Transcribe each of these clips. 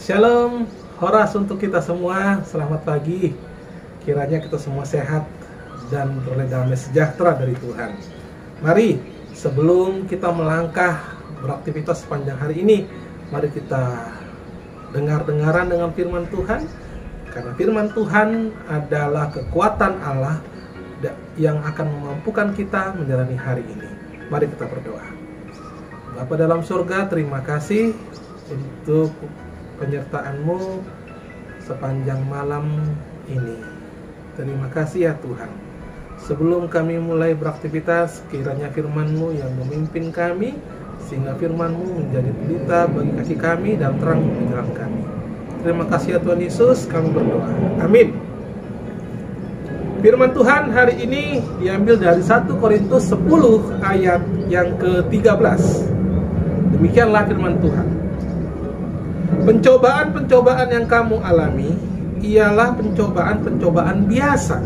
Shalom, horas untuk kita semua. Selamat pagi. Kiranya kita semua sehat dan beroleh damai sejahtera dari Tuhan. Mari, sebelum kita melangkah beraktivitas sepanjang hari ini, mari kita dengar-dengaran dengan firman Tuhan. Karena firman Tuhan adalah kekuatan Allah yang akan memampukan kita menjalani hari ini. Mari kita berdoa. Bapa dalam surga, terima kasih untuk penyertaan-Mu sepanjang malam ini. Terima kasih ya Tuhan. Sebelum kami mulai beraktivitas, kiranya firman-Mu yang memimpin kami, sehingga firman-Mu menjadi pelita bagi kaki kami dan terang bagi jalan kami. Terima kasih ya Tuhan Yesus, kami berdoa. Amin. Firman Tuhan hari ini diambil dari 1 Korintus 10 ayat yang ke-13. Demikianlah firman Tuhan. Pencobaan-pencobaan yang kamu alami ialah pencobaan-pencobaan biasa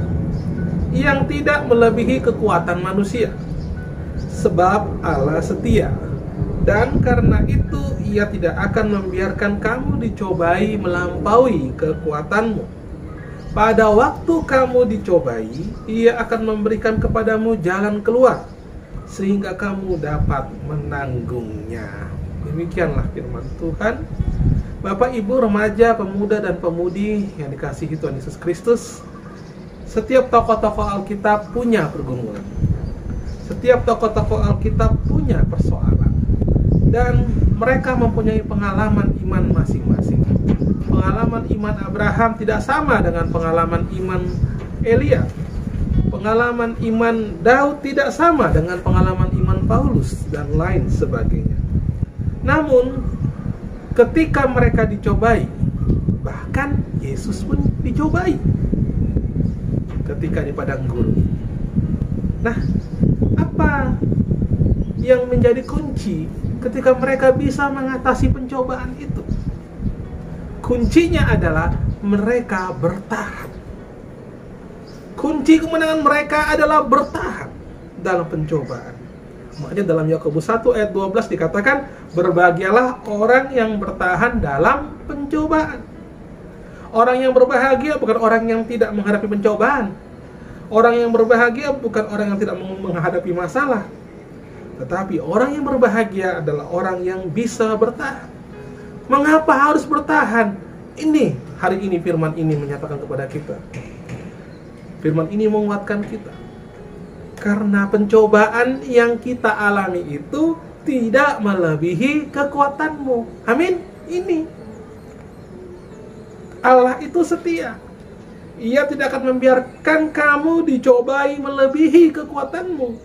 yang tidak melebihi kekuatan manusia. Sebab Allah setia, dan karena itu Ia tidak akan membiarkan kamu dicobai melampaui kekuatanmu. Pada waktu kamu dicobai, Ia akan memberikan kepadamu jalan keluar, sehingga kamu dapat menanggungnya. Demikianlah firman Tuhan. Bapak, Ibu, remaja, pemuda, dan pemudi yang dikasihi Tuhan Yesus Kristus, setiap tokoh-tokoh Alkitab punya pergumulan. Setiap tokoh-tokoh Alkitab punya persoalan. Dan mereka mempunyai pengalaman iman masing-masing. Pengalaman iman Abraham tidak sama dengan pengalaman iman Elia. Pengalaman iman Daud tidak sama dengan pengalaman iman Paulus dan lain sebagainya. Namun, ketika mereka dicobai, bahkan Yesus pun dicobai ketika di padang gurun. Nah, apa yang menjadi kunci ketika mereka bisa mengatasi pencobaan itu? Kuncinya adalah mereka bertahan. Kunci kemenangan mereka adalah bertahan dalam pencobaan. Makanya dalam Yakobus 1 ayat 12 dikatakan, berbahagialah orang yang bertahan dalam pencobaan. Orang yang berbahagia bukan orang yang tidak menghadapi pencobaan. Orang yang berbahagia bukan orang yang tidak menghadapi masalah. Tetapi orang yang berbahagia adalah orang yang bisa bertahan. Mengapa harus bertahan? Ini, hari ini firman ini menyatakan kepada kita. Firman ini menguatkan kita. Karena pencobaan yang kita alami itu tidak melebihi kekuatanmu. Amin. Ini Allah itu setia. Ia tidak akan membiarkan kamu dicobai melebihi kekuatanmu.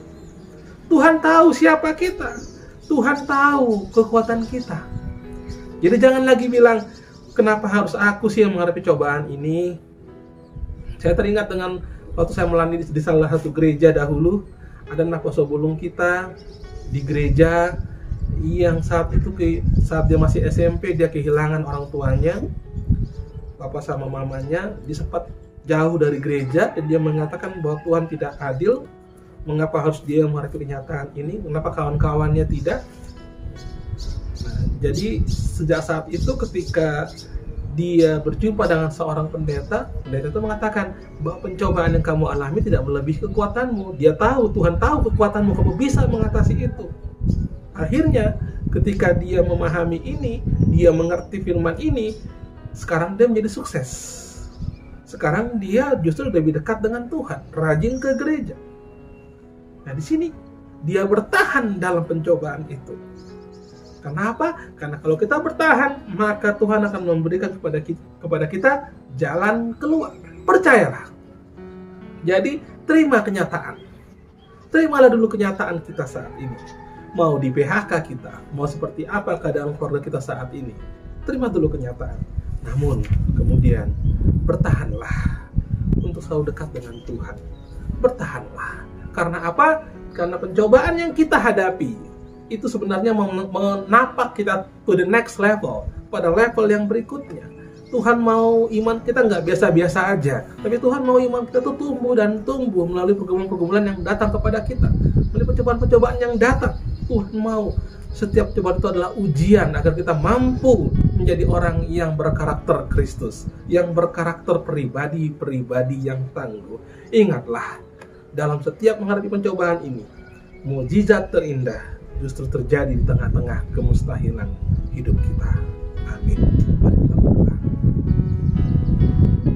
Tuhan tahu siapa kita. Tuhan tahu kekuatan kita. Jadi jangan lagi bilang, kenapa harus aku sih yang menghadapi cobaan ini? Saya teringat dengan waktu saya melayani di salah satu gereja dahulu, ada anak posobulung kita di gereja yang saat dia masih SMP, dia kehilangan orang tuanya, papa sama mamanya. Dia sempat jauh dari gereja dan dia mengatakan bahwa Tuhan tidak adil. Mengapa harus dia menghadapi kenyataan ini? Mengapa kawan-kawannya tidak? Nah, jadi sejak saat itu ketika dia berjumpa dengan seorang pendeta itu mengatakan bahwa pencobaan yang kamu alami tidak melebihi kekuatanmu. Dia tahu, Tuhan tahu kekuatanmu, kamu bisa mengatasi itu. Akhirnya ketika dia memahami ini, dia mengerti firman ini, sekarang dia menjadi sukses. Sekarang dia justru lebih dekat dengan Tuhan, rajin ke gereja. Nah, di sini dia bertahan dalam pencobaan itu. Kenapa? Karena kalau kita bertahan, maka Tuhan akan memberikan kepada kita jalan keluar. Percayalah. Jadi, terima kenyataan. Terimalah dulu kenyataan kita saat ini. Mau di PHK kita, mau seperti apa keadaan keluarga kita saat ini. Terima dulu kenyataan. Namun, kemudian, bertahanlah untuk selalu dekat dengan Tuhan. Bertahanlah. Karena apa? Karena pencobaan yang kita hadapi itu sebenarnya menapak kita to the next level, pada level yang berikutnya. Tuhan mau iman kita nggak biasa-biasa aja, tapi Tuhan mau iman kita tuh tumbuh dan tumbuh melalui pergumulan-pergumulan yang datang kepada kita, melalui percobaan-percobaan yang datang. Tuhan mau setiap cobaan itu adalah ujian agar kita mampu menjadi orang yang berkarakter Kristus, yang berkarakter pribadi-pribadi yang tangguh. Ingatlah, dalam setiap menghadapi pencobaan ini, mukjizat terindah justru terjadi di tengah-tengah kemustahilan hidup kita. Amin. Mari kita berdoa.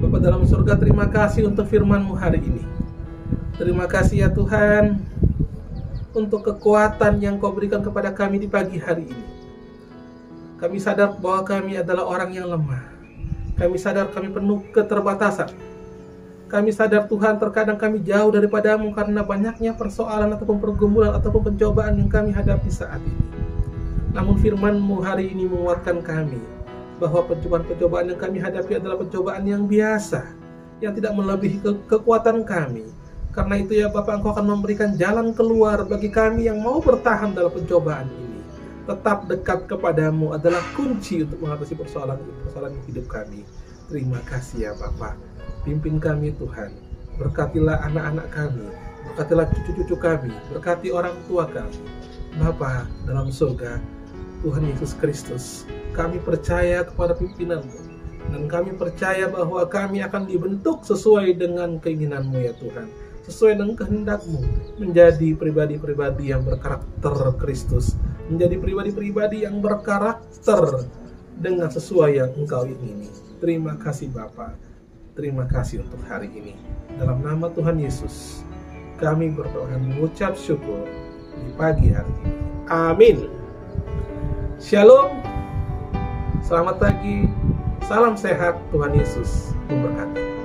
Bapa dalam surga, terima kasih untuk firman-Mu hari ini. Terima kasih ya Tuhan, untuk kekuatan yang Kau berikan kepada kami di pagi hari ini. Kami sadar bahwa kami adalah orang yang lemah. Kami sadar kami penuh keterbatasan. Kami sadar Tuhan, terkadang kami jauh daripada-Mu karena banyaknya persoalan ataupun pergumulan ataupun pencobaan yang kami hadapi saat ini. Namun firman-Mu hari ini menguatkan kami bahwa pencobaan-pencobaan yang kami hadapi adalah pencobaan yang biasa, yang tidak melebihi kekuatan kami. Karena itu ya Bapak, Engkau akan memberikan jalan keluar bagi kami yang mau bertahan dalam pencobaan ini. Tetap dekat kepadamu adalah kunci untuk mengatasi persoalan hidup kami. Terima kasih ya Bapa. Pimpin kami Tuhan. Berkatilah anak-anak kami. Berkatilah cucu-cucu kami. Berkati orang tua kami. Bapa dalam surga, Tuhan Yesus Kristus, kami percaya kepada pimpinan-Mu. Dan kami percaya bahwa kami akan dibentuk sesuai dengan keinginan-Mu ya Tuhan. Sesuai dengan kehendak-Mu, menjadi pribadi-pribadi yang berkarakter Kristus, menjadi pribadi-pribadi yang berkarakter dengan sesuai yang Engkau ingini. Terima kasih Bapa. Terima kasih untuk hari ini. Dalam nama Tuhan Yesus, kami berdoa dan mengucap syukur di pagi hari ini. Amin. Shalom. Selamat pagi. Salam sehat. Tuhan Yesus memberkati.